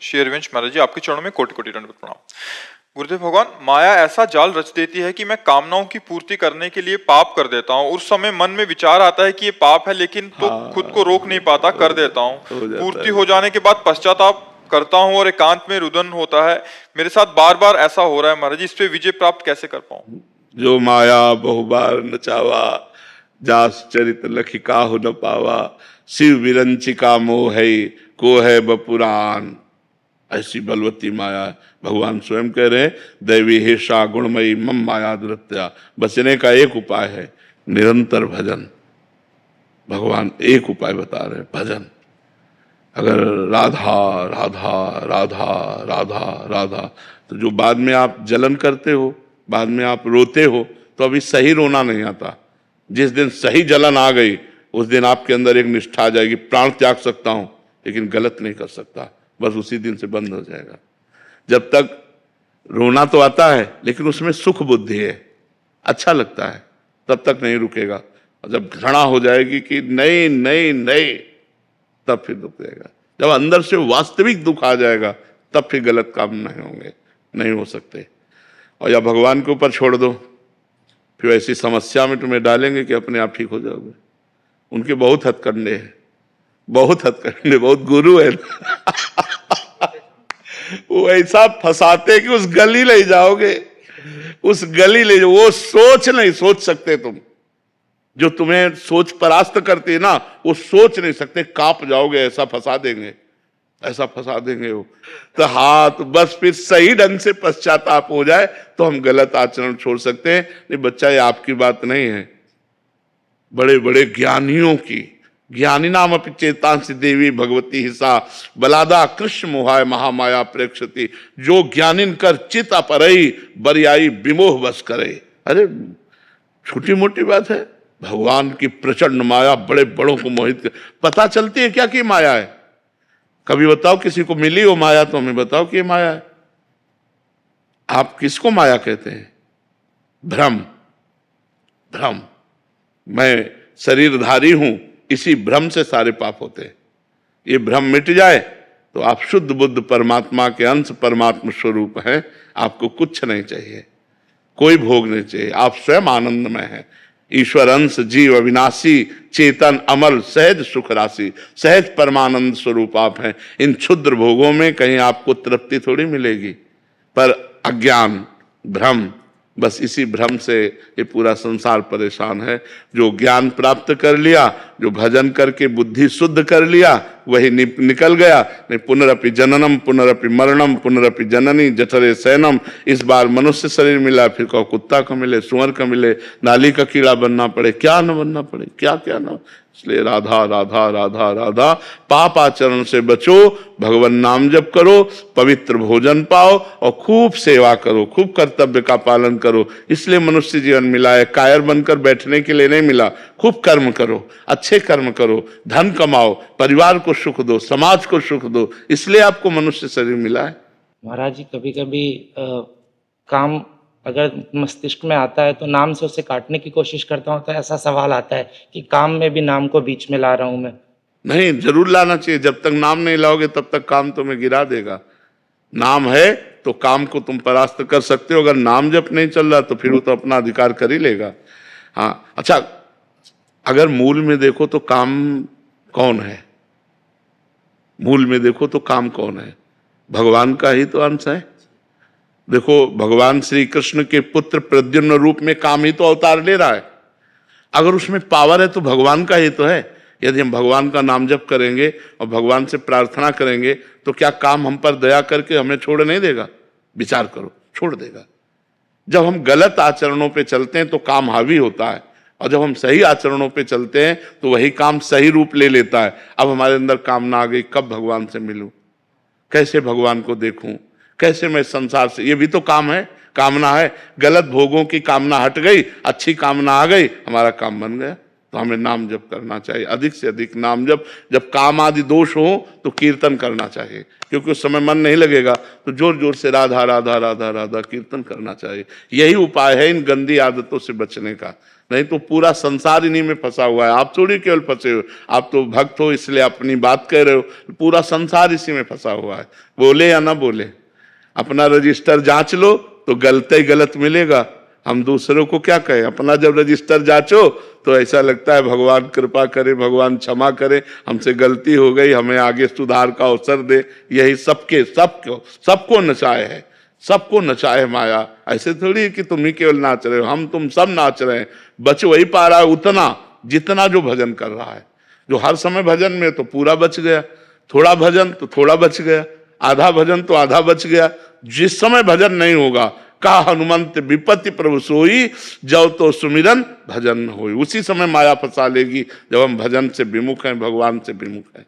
श्री हरिवंश महाराज जी, आपके चरणों में कोटि कोटि दंडवत प्रणाम। गुरुदेव भगवान, माया ऐसा जाल रच देती है कि मैं कामनाओं की पूर्ति करने के लिए पाप कर देता हूँ। उस समय मन में विचार आता है कि ये पाप है, लेकिन तो खुद को रोक नहीं पाता, कर देता हूँ। पूर्ति हो जाने के बाद पश्चाताप करता हूँ और एकांत में रुदन होता है। मेरे साथ बार बार ऐसा हो रहा है महाराज जी, इस पे विजय प्राप्त कैसे कर पाऊँ? जो माया बहुबार नचावा, जास चरित लखी काहु न पावा, शिव विरंचिका मोह है को है बपुराण। ऐसी बलवती माया भगवान स्वयं कह रहे हैं, दैवी हिर्षा गुणमयी मम माया दुरत्या। बचने का एक उपाय है, निरंतर भजन। भगवान एक उपाय बता रहे हैं, भजन। अगर राधा राधा राधा राधा राधा, तो जो बाद में आप जलन करते हो, बाद में आप रोते हो, तो अभी सही रोना नहीं आता। जिस दिन सही जलन आ गई, उस दिन आपके अंदर एक निष्ठा आ जाएगी, प्राण त्याग सकता हूं लेकिन गलत नहीं कर सकता, बस उसी दिन से बंद हो जाएगा। जब तक रोना तो आता है लेकिन उसमें सुख बुद्धि है, अच्छा लगता है, तब तक नहीं रुकेगा। और जब घृणा हो जाएगी कि नहीं नहीं नहीं, तब फिर दुख देगा। जब अंदर से वास्तविक दुख आ जाएगा, तब फिर गलत काम नहीं होंगे, नहीं हो सकते। और या भगवान के ऊपर छोड़ दो, फिर ऐसी समस्या में तुम्हें डालेंगे कि अपने आप ठीक हो जाओगे। उनके बहुत हथकंडे हैं, बहुत हथकंडे, बहुत गुरु है। वो ऐसा फंसाते कि उस गली ले जाओगे, उस गली ले जाओ। वो सोच नहीं सोच सकते तुम, जो तुम्हें सोच परास्त करती है ना, वो सोच नहीं सकते, कांप जाओगे, ऐसा फंसा देंगे, ऐसा फंसा देंगे वो। तो हाथ बस फिर सही ढंग से पश्चाताप हो जाए तो हम गलत आचरण छोड़ सकते हैं। नहीं बच्चा, ये आपकी बात नहीं है, बड़े बड़े ज्ञानियों की। ज्ञानी नाम अपि चेतांसि देवी भगवती हिसा बलादा कृष्ण मोहाय महामाया प्रेक्षति। जो ज्ञानिन कर चित अपरई बरियाई विमोह बस करे। अरे छोटी मोटी बात है, भगवान की प्रचंड माया बड़े बड़ों को मोहित पता चलती है क्या कि माया है। कभी बताओ किसी को मिली हो माया, तो हमें बताओ कि ये माया है। आप किसको माया कहते हैं? भ्रम। भ्रम, मैं शरीरधारी हूं, इसी भ्रम से सारे पाप होते हैं। ये भ्रम मिट जाए तो आप शुद्ध बुद्ध परमात्मा के अंश परमात्मा स्वरूप हैं। आपको कुछ नहीं चाहिए, कोई भोग नहीं चाहिए, आप स्वयं आनंदमय हैं। ईश्वर अंश जीव अविनाशी चेतन अमल सहज सुख राशि, सहज परमानंद स्वरूप आप हैं। इन क्षुद्र भोगों में कहीं आपको तृप्ति थोड़ी मिलेगी, पर अज्ञान भ्रम, बस इसी भ्रम से ये पूरा संसार परेशान है। जो ज्ञान प्राप्त कर लिया, जो भजन करके बुद्धि शुद्ध कर लिया, वही निकल गया। नहीं पुनरपि जननम पुनरपि मरणम पुनरपि जननी जठरे शयनम। इस बार मनुष्य शरीर मिला, फिर कहो कुत्ता का मिले, सुअर का मिले, नाली का कीड़ा बनना पड़े, क्या न बनना पड़े, क्या क्या न। इसलिए राधा राधा राधा राधा, पाप आचरण से बचो, भगवान नाम जप करो, पवित्र भोजन पाओ और खूब सेवा करो, खूब कर्तव्य का पालन करो। इसलिए मनुष्य जीवन मिला है, कायर बनकर बैठने के लिए नहीं मिला। खूब कर्म करो, अच्छे कर्म करो, धन कमाओ, परिवार को सुख दो, समाज को सुख दो, इसलिए आपको मनुष्य शरीर मिला है। महाराज जी, कभी कभी काम अगर मस्तिष्क में आता है तो नाम से उसे काटने की कोशिश करता हूँ, तो ऐसा सवाल आता है कि काम में भी नाम को बीच में ला रहा हूं मैं। नहीं, जरूर लाना चाहिए। जब तक नाम नहीं लाओगे तब तक काम तुम्हें गिरा देगा। नाम है तो काम को तुम परास्त कर सकते हो। अगर नाम जब नहीं चल रहा तो फिर वो तो अपना अधिकार कर ही लेगा। हाँ, अच्छा, अगर मूल में देखो तो काम कौन है? मूल में देखो तो काम कौन है? भगवान का ही तो अंश है। देखो, भगवान श्री कृष्ण के पुत्र प्रद्युम्न रूप में काम ही तो अवतार ले रहा है। अगर उसमें पावर है तो भगवान का ही तो है। यदि हम भगवान का नाम जप करेंगे और भगवान से प्रार्थना करेंगे तो क्या काम हम पर दया करके हमें छोड़ नहीं देगा? विचार करो, छोड़ देगा। जब हम गलत आचरणों पे चलते हैं तो काम हावी होता है, और जब हम सही आचरणों पे चलते हैं तो वही काम सही रूप ले लेता है। अब हमारे अंदर कामना आ गई, कब भगवान से मिलूं, कैसे भगवान को देखूं, कैसे मैं संसार से, ये भी तो काम है, कामना है। गलत भोगों की कामना हट गई, अच्छी कामना आ गई, हमारा काम बन गया। तो हमें नाम जप करना चाहिए, अधिक से अधिक नाम जप। जब काम आदि दोष हो तो कीर्तन करना चाहिए, क्योंकि उस समय मन नहीं लगेगा तो जोर जोर से राधा राधा राधा राधा कीर्तन करना चाहिए। यही उपाय है इन गंदी आदतों से बचने का। नहीं तो पूरा संसार इन्हीं में फंसा हुआ है। आप थोड़ी केवल फंसे हो, आप तो भक्त हो इसलिए अपनी बात कह रहे हो, पूरा संसार इसी में फंसा हुआ है। बोले या ना बोले, अपना रजिस्टर जांच लो तो गलत ही गलत मिलेगा। हम दूसरों को क्या कहें, अपना जब रजिस्टर जांचो तो ऐसा लगता है भगवान कृपा करे, भगवान क्षमा करे, हमसे गलती हो गई, हमें आगे सुधार का अवसर दे। यही सबको नचाए है, सबको नचाए माया। ऐसे थोड़ी कि तुम ही केवल नाच रहे हो, हम तुम सब नाच रहे हैं। बच वही पा रहा है उतना जितना जो भजन कर रहा है। जो हर समय भजन में तो पूरा बच गया, थोड़ा भजन तो थोड़ा बच गया, आधा भजन तो आधा बच गया। जिस समय भजन नहीं होगा, कहा हनुमंत विपत्ति प्रभु सोई, जब तो सुमिरन भजन होई। उसी समय माया फंसा लेगी जब हम भजन से विमुख हैं, भगवान से विमुख हैं।